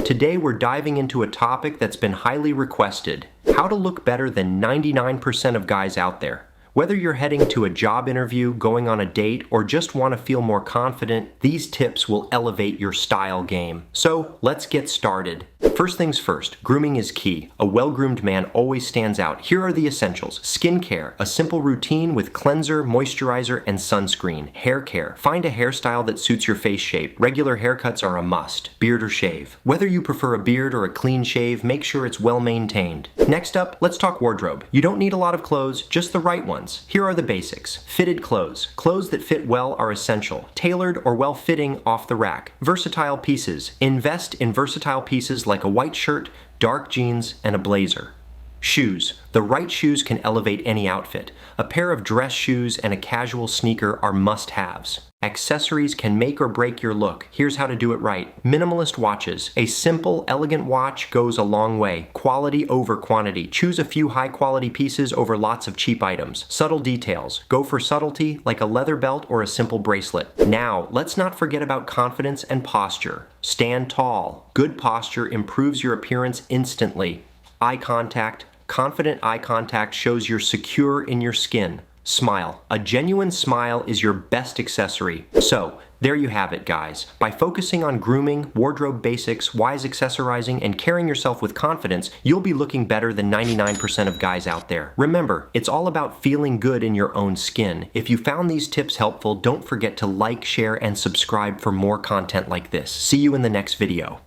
Today we're diving into a topic that's been highly requested: how to look better than 99% of guys out there. Whether you're heading to a job interview, going on a date, or just want to feel more confident, these tips will elevate your style game. So let's get started. First things first, grooming is key. A well-groomed man always stands out. Here are the essentials. Skincare, a simple routine with cleanser, moisturizer, and sunscreen. Hair care, find a hairstyle that suits your face shape. Regular haircuts are a must. Beard or shave. Whether you prefer a beard or a clean shave, make sure it's well maintained. Next up, let's talk wardrobe. You don't need a lot of clothes, just the right ones. Here are the basics. Fitted clothes. Clothes that fit well are essential. Tailored or well-fitting off the rack. Versatile pieces. Invest in versatile pieces like a white shirt, dark jeans, and a blazer. Shoes. The right shoes can elevate any outfit. A pair of dress shoes and a casual sneaker are must-haves. Accessories can make or break your look. Here's how to do it right. Minimalist watches. A simple, elegant watch goes a long way. Quality over quantity. Choose a few high-quality pieces over lots of cheap items. Subtle details. Go for subtlety, like a leather belt or a simple bracelet. Now, let's not forget about confidence and posture. Stand tall. Good posture improves your appearance instantly. Eye contact. Confident eye contact shows you're secure in your skin. Smile. A genuine smile is your best accessory. So, there you have it, guys. By focusing on grooming, wardrobe basics, wise accessorizing, and carrying yourself with confidence, you'll be looking better than 99% of guys out there. Remember, it's all about feeling good in your own skin. If you found these tips helpful, don't forget to like, share, and subscribe for more content like this. See you in the next video.